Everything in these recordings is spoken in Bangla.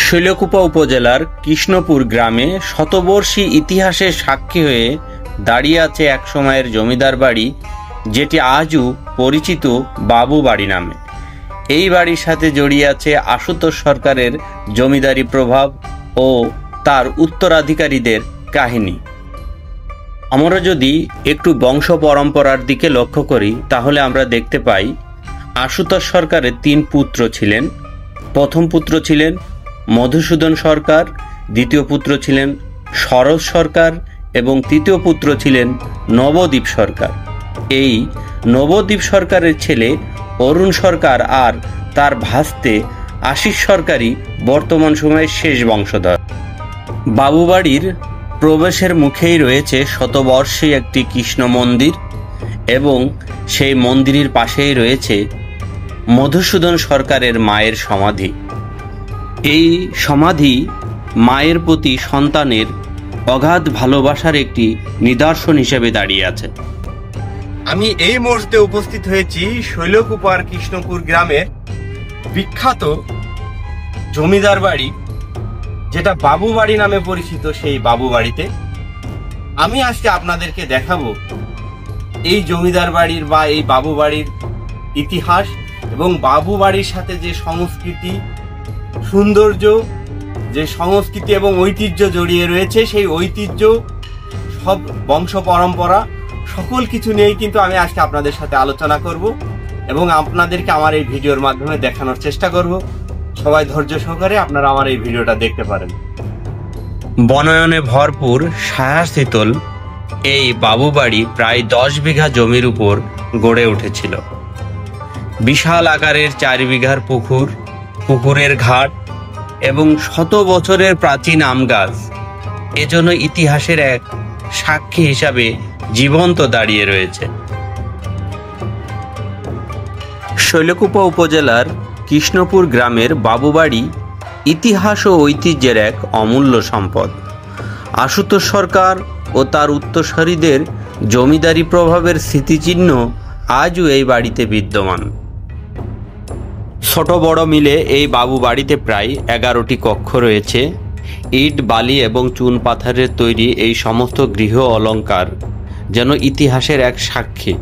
শৈলকুপা উপজেলার কৃষ্ণপুর গ্রামে শতবর্ষী ইতিহাসের সাক্ষী হয়ে দাঁড়িয়ে আছে এক সময়ের জমিদার বাড়ি, যেটি আজও পরিচিত বাবু বাড়ি নামে। এই বাড়ির সাথে জড়িয়ে আছে আশুতোষ সরকারের জমিদারি প্রভাব ও তার উত্তরাধিকারীদের কাহিনী। আমরা যদি একটু বংশ পরম্পরার দিকে লক্ষ্য করি তাহলে আমরা দেখতে পাই আশুতোষ সরকারের 3 পুত্র ছিলেন। প্রথম পুত্র ছিলেন মধুসূদন সরকার, দ্বিতীয় পুত্র ছিলেন সরোজ সরকার এবং তৃতীয় পুত্র ছিলেন নবদ্বীপ সরকার। এই নবদ্বীপ সরকারের ছেলে অরুণ সরকার আর তার ভাস্তে আশিস সরকারই বর্তমান সময়ের শেষ বংশধর। বাবুবাড়ির প্রবেশের মুখেই রয়েছে শতবর্ষী একটি কৃষ্ণ মন্দির এবং সেই মন্দিরের পাশেই রয়েছে মধুসূদন সরকারের মায়ের সমাধি। এই সমাধি মায়ের প্রতি সন্তানের অগাধ ভালোবাসার একটি নিদর্শন হিসেবে দাঁড়িয়ে আছে। আমি এই মুহূর্তে উপস্থিত হয়েছি শৈলকুপার কৃষ্ণপুর গ্রামের বিখ্যাত জমিদার বাড়ি, যেটা বাবু বাড়ি নামে পরিচিত। সেই বাবু বাড়িতে আমি আজকে আপনাদেরকে দেখাবো এই জমিদার বাড়ির বা এই বাবু বাড়ির ইতিহাস এবং বাবু বাড়ির সাথে যে সংস্কৃতি, সৌন্দর্য, যে সংস্কৃতি এবং ঐতিহ্য জড়িয়ে রয়েছে, সেই ঐতিহ্য, সব বংশ পরম্পরা, সকল কিছু নিয়েই কিন্তু আমি আজকে আপনাদের সাথে আলোচনা করব এবং আপনাদেরকে আমার এই ভিডিওর মাধ্যমে দেখানোর চেষ্টা করব। সবাই ধৈর্য সহকারে আপনারা আমার এই ভিডিওটা দেখতে পারেন। বনায়নে ভরপুর ছায়াশীতল এই বাবু বাড়ি প্রায় 10 বিঘা জমির উপর গড়ে উঠেছিল। বিশাল আকারের 4 বিঘার পুকুর, পুকুরের ঘাট এবং শত বছরের প্রাচীন আম গাছ এজন্য ইতিহাসের এক সাক্ষী হিসাবে জীবন্ত দাঁড়িয়ে রয়েছে। শৈলকুপা উপজেলার কৃষ্ণপুর গ্রামের বাবুবাড়ি ইতিহাস ও ঐতিহ্যের এক অমূল্য সম্পদ। আশুতোষ সরকার ও তার উত্তরসূরিদের জমিদারি প্রভাবের স্মৃতিচিহ্ন আজও এই বাড়িতে বিদ্যমান। ছোট বড় মিলে এই বাবু বাড়িতে প্রায় 11টি কক্ষ রয়েছে। ইট, বালি এবং চুন পাথরের তৈরি এই সমস্ত গৃহ অলংকার যেন ইতিহাসের এক সাক্ষী।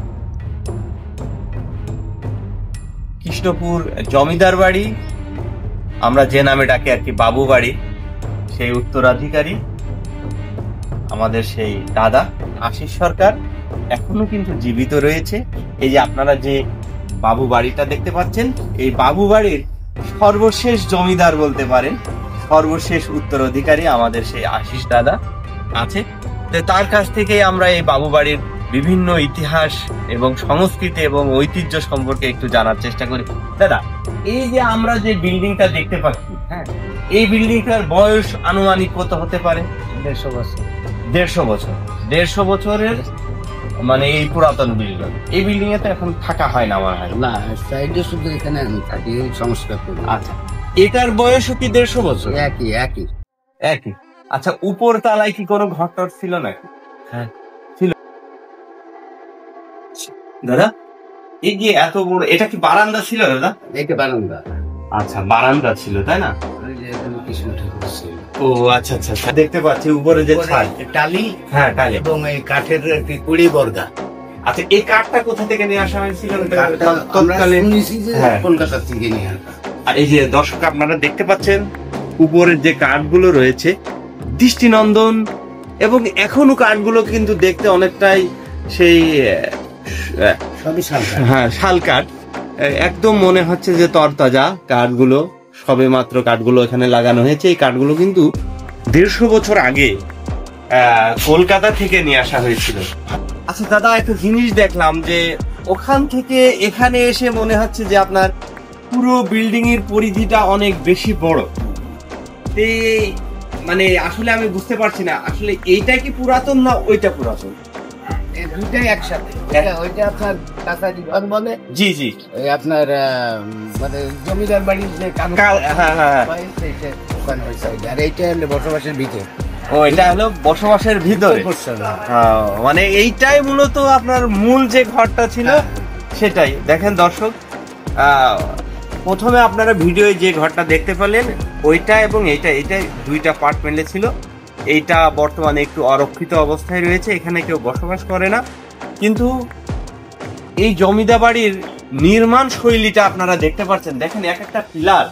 কৃষ্ণপুর জমিদার বাড়ি, আমরা যে নামে ডাকি আর কি বাবু বাড়ি, সেই উত্তরাধিকারী আমাদের সেই দাদা আশিস সরকার এখনো কিন্তু জীবিত রয়েছে। এই যে আপনারা যে বাবু বাড়িটা দেখতে পাচ্ছেন, এই বাবু বাড়ির সর্বশেষ জমিদার বলতে পারেন, সর্বশেষ উত্তরাধিকারী আমাদের সেই আশিস দাদা আছে। তার কাছ থেকে আমরা এই বাবু বাড়ির বিভিন্ন ইতিহাস এবং সংস্কৃতি এবং ঐতিহ্য সম্পর্কে একটু জানার চেষ্টা করি। দাদা, এই যে আমরা যে বিল্ডিংটা দেখতে পাচ্ছি, হ্যাঁ, এই বিল্ডিংটার বয়স আনুমানিক কত হতে পারে? 150 বছর। 150 বছর। 150 বছরের মানে এই পুরাতন বিল্ডিং। এই বিল্ডিং এ তো এখন থাকা হয় না আমার হয় না, সাইডে শুধু এখানে আমি থাকি সংস্কার করি। আচ্ছা, এটার বয়সও কি 150 বছর? একই। আচ্ছা, উপর তলায় কি কোনো ঘর ছিল নাকি? হ্যাঁ ছিল। দাদা, এই যে এত বড়, এটা কি বারান্দা ছিল দাদা? এটা বারান্দা। আচ্ছা, বারান্দা ছিল তাই না? ওই যে এখানে কৃষ্ণ ঠাকুর ছিল। ও আচ্ছা আচ্ছা, দেখতে পাচ্ছি উপরে যে ছাদ, টালি, হ্যাঁ টালি, এবং এই কাঠের একটি কুড়ি বর্গা। আচ্ছা, এই কাঠটা কোথা থেকে নিয়ে আসা হয়েছিল? তৎকালীন কলকাতা থেকে নিয়ে আসা। আর এই যে দর্শক আপনারা দেখতে পাচ্ছেন উপরের যে কাঠগুলো রয়েছে দৃষ্টিনন্দন, এবং এখনো কাঠগুলো কিন্তু দেখতে অনেকটাই সেই সবই শাল কাঠ। হ্যাঁ, শাল কাঠ। একদম মনে হচ্ছে যে তরতাজা কাঠগুলো, সবে মাত্র কাঠগুলো এখানে লাগানো হয়েছে। এই কাঠগুলো কিন্তু 150 বছর আগে কলকাতা থেকে নিয়ে আসা হয়েছিল। আচ্ছা দাদা, একটা জিনিস দেখলাম যে ওখান থেকে এখানে এসে মনে হচ্ছে যে আপনার পুরো বিল্ডিং এর পরিধিটা অনেক বেশি বড়। মানে আসলে আমি বুঝতে পারছি না, আসলে এইটা কি পুরাতন না ওইটা পুরাতন? এই দুইটাই একসাথে। ওইটা আপনার কাছারি ঘর বলে। জি জি। ওই আপনার মানে জমিদার বাড়ির যে ওখানে ওই সাইডে, আর এইটা হলো বসবাসের ভিতরে। ও, এটা হলো বসবাসের ভিতরে। মানে এইটাই মূলত আপনার মূল যে ঘরটা ছিল সেটাই। দেখেন দর্শক, প্রথমে আপনারা ভিডিওয় যে ঘরটা দেখতে পেলেন ওইটা এবং এইটা দুইটা পার্ট মিলে ছিল। এইটা বর্তমানে একটু অরক্ষিত অবস্থায় রয়েছে, এখানে কেউ বসবাস করে না। কিন্তু এই জমিদার বাড়ির নির্মাণ শৈলীটা আপনারা দেখতে পাচ্ছেন। দেখেন এক একটা পিলার,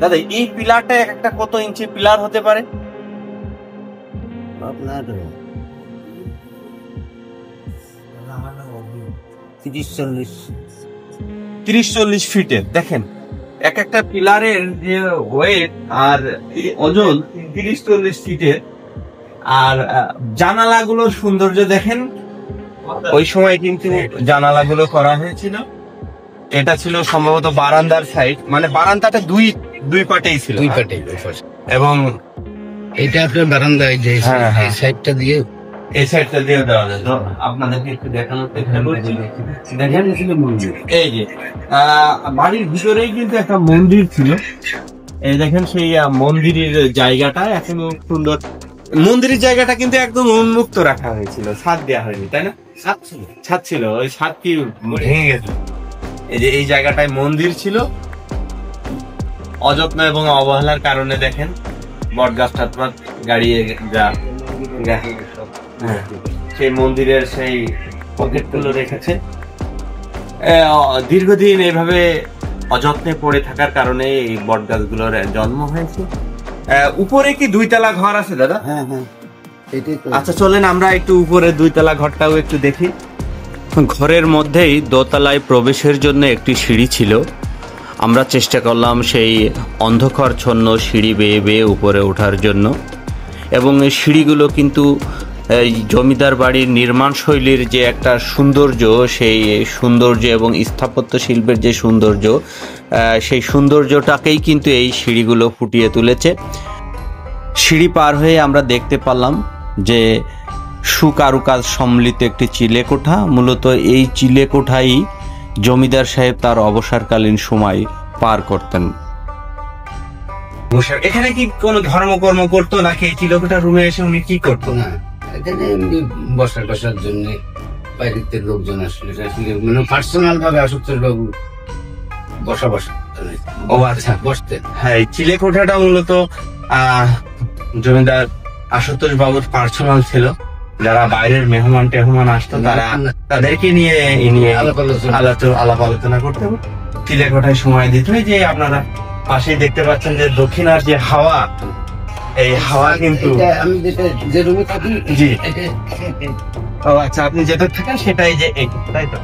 দাদা এই পিলারটা এক একটা কত ইঞ্চি পিলার হতে পারে? আপনার 30-40 ফিটের। দেখেন এক একটা পিলারের যে ওয়েট আর ওজন 30-40 ফিটের। আর জানালাগুলোর সৌন্দর্য দেখেন, ওই সময় কিন্তু জানালাগুলো করা হয়েছিল। এটা ছিল সম্ভবত বারান্দার সাইড, মানে বারান্দাটা দুই পাটেই ছিল, দুই পাটেই। এবং এটা আপনার বারান্দায় যে এই সাইডটা দিয়ে এই সাইডটা দিয়ে দেওয়া যায়। তো আপনাদেরকে একটু দেখানোর চেষ্টা করছি। দেখেন এই যে বাড়ির ভিতরেই কিন্তু একটা মন্দির ছিল। এই দেখেন সেই মন্দিরের জায়গাটা এখনো সুন্দর। মন্দিরের জায়গাটা কিন্তু একদম উন্মুক্ত রাখা হয়েছিল, ছাদ দেওয়া হয়নি, তাই না? ছাদ ছিল, ওই ছাদ কি ভেঙে গেছে। এই যে এই জায়গাটায় মন্দির ছিল, অযত্ন এবং অবহেলার কারণে দেখেন বট গাছটা গাড়িয়ে সেই মন্দিরের সেই পকেটগুলো রেখেছে। দীর্ঘদিন এইভাবে অযত্নে পড়ে থাকার কারণে এই বট গাছগুলোর জন্ম হয়েছে। উপরে কি 2 তলা ঘর আছে দাদা? হ্যাঁ হ্যাঁ, এটাই তো। আচ্ছা চলেন আমরা একটু উপরে 2 তলা ঘরটাও একটু দেখি। ঘরের মধ্যেই দোতলায় প্রবেশের জন্য একটি সিঁড়ি ছিল। আমরা চেষ্টা করলাম সেই অন্ধকারচ্ছন্ন সিঁড়ি বেয়ে বেয়ে উপরে ওঠার জন্য, এবং এই সিঁড়িগুলো কিন্তু এই জমিদার বাড়ির নির্মাণ শৈলীর যে একটা সৌন্দর্য, সেই সৌন্দর্য এবং স্থাপত্য শিল্পের যে সৌন্দর্য, সেই সৌন্দর্যটাকেই কিন্তু এই সিঁড়িগুলো ফুটিয়ে তুলেছে। সিঁড়ি পার হয়ে আমরা দেখতে পেলাম যে সুকারুকাজ সম্মিলিত একটি চিলেকোঠা। মূলত এই চিলেকোঠাই জমিদার সাহেব তার অবসরকালীন সময় পার করতেন। এখানে কি কোনো ধর্মকর্ম করতো নাকি এই চিলেকোঠা রুমে এসে উনি কি করতো? না, এখানে এমনি বসার জন্য বাইরের লোকজন আসলে মানে পার্সোনাল ভাবে আসক্ত লোক বসা। ও আচ্ছা, বসতেন। হ্যাঁ, এই চিলেকোঠাটা মূলত জমিদার আশুতোষ বাবুর পার্সোনাল ছিল। যারা বাইরের মেহমান টেহমান আসতো তাদেরকে নিয়ে আলাপ আলোচনা করতে চিলেকোঠায় সময় দিত। যে আপনারা পাশেই দেখতে পাচ্ছেন যে দক্ষিণার যে হাওয়া, এই হাওয়া কিন্তু আমি যে রুমে থাকি। জি, ও আচ্ছা, আপনি যেটা থাকেন সেটাই যে তাই তো।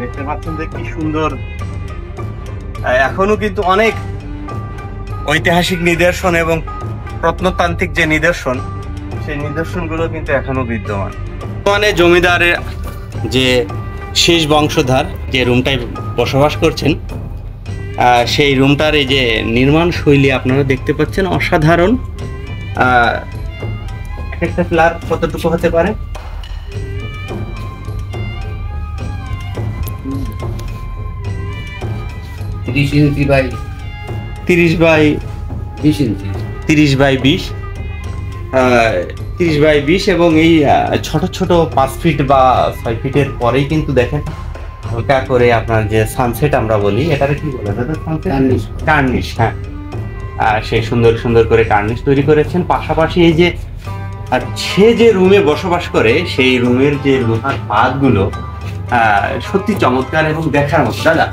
দেখতে পাচ্ছেন যে কি সুন্দর। এখনো কিন্তু অনেক ঐতিহাসিক নিদর্শন এবং প্রত্নতান্ত্রিক যে নিদর্শন, সেই নিদর্শনগুলো কিন্তু এখনো বিদ্যমান। মানে জমিদারের যে শেষ বংশধর যে রুমটায় বসবাস করছেন, সেই রুমটার এই যে নির্মাণ শৈলী আপনারা দেখতে পাচ্ছেন, অসাধারণ। একটা ফ্ল্যাট কতটুকু হতে পারে? তিরিশ inch by 30 by 20 inch. 30 by 20, 30 by 20। এবং এই ছোট ছোট 5 ফিট বা 6 ফিটের পরেই কিন্তু দেখেন হালকা করে আপনার যে সানসেট আমরা বলি, এটারে কি বলে দাদা? সানসেট, কার্নিশ। হ্যাঁ, সেই সুন্দর সুন্দর করে কার্নিশ তৈরি করেছেন। পাশাপাশি এই যে সে যে রুমে বসবাস করে, সেই রুমের যে লোহার পাতগুলো সত্যি চমৎকার এবং দেখার মতো। দাদা,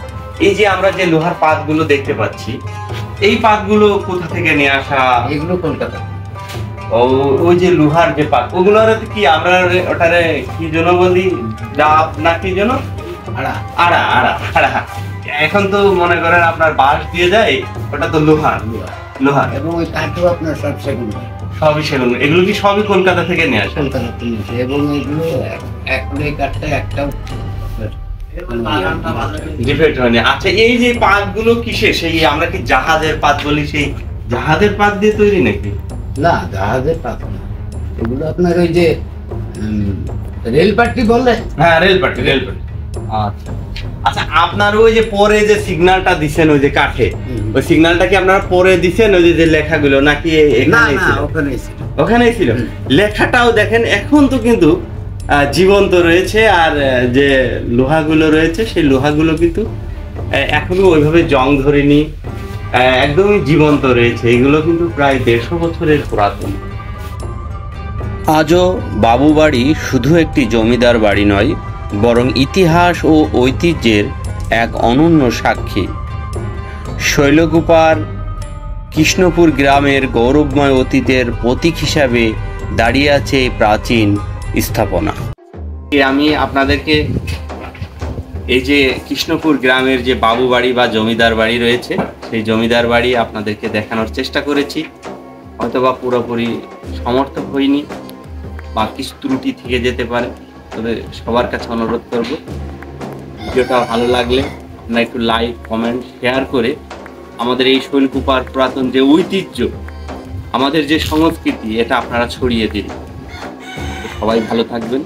এই যে আমরা যে লোহার পাতগুলো দেখতে পাচ্ছি, এই পাতগুলো কোথা থেকে নিয়ে আসা? এগুলো কলকাতা। ওই যে লোহার যে পাত, ওগুলোর কি আমরা ওটারে কি জন্য বলি? ডাব না কি জন্য? আড়া। এখন তো মনে করেন আপনার বাঁশ দিয়ে যায়, ওটা তো লোহার। এবং ওই কাঠও আপনার সব সেগুন, সবই সেগুন। এগুলো কি সবই কলকাতা থেকে নিয়ে আসে? কলকাতা থেকে নিয়ে আসে। এবং এগুলো এই কাঠটা একটাও ডিফেক্ট হয়নি। আচ্ছা, এই যে পাতগুলো কিসের? সেই আমরা কি জাহাজের পাত বলি, সেই জাহাজের পাত দিয়ে তৈরি নাকি? না, জাহাজের পাত না, এগুলো আপনার ওই যে রেল পাট্টি বলে। হ্যাঁ, রেল পাট্টি। আচ্ছা আচ্ছা, আপনার ওই যে পরে যে সিগন্যালটা দিছেন ওই যে কাঠে, ওই সিগন্যালটা কি আপনারা পরে দিছেন ওই যে লেখাগুলো, নাকি না, ওখানেই ছিল। ওখানেই ছিল লেখাটাও? দেখেন এখন তো কিন্তু জীবন্ত রয়েছে, আর যে লোহাগুলো রয়েছে সেই লোহাগুলো কিন্তু এখনো ওইভাবে জং ধরেনি, একদমই জীবন্ত রয়েছে। এগুলো কিন্তু প্রায় 150 বছরের পুরাতন। আজও বাবু বাড়ি শুধু একটি জমিদার বাড়ি নয়, বরং ইতিহাস ও ঐতিহ্যের এক অনন্য সাক্ষী। শৈলকুপার কৃষ্ণপুর গ্রামের গৌরবময় অতীতের প্রতীক হিসাবে দাঁড়িয়ে আছে এই প্রাচীন স্থাপনা। আমি আপনাদেরকে এই যে কৃষ্ণপুর গ্রামের যে বাবু বাড়ি বা জমিদার বাড়ি রয়েছে, সেই জমিদার বাড়ি আপনাদেরকে দেখানোর চেষ্টা করেছি। হয়তোবা পুরোপুরি সমর্থক হইনি বা কিছু ত্রুটি থেকে যেতে পারে, তবে সবার কাছে অনুরোধ করব, ভিডিওটা ভালো লাগলে আপনারা একটু লাইক, কমেন্ট, শেয়ার করে আমাদের এই শৈলকুপার পুরাতন যে ঐতিহ্য, আমাদের যে সংস্কৃতি, এটা আপনারা ছড়িয়ে দিন। সবাই ভালো থাকবেন।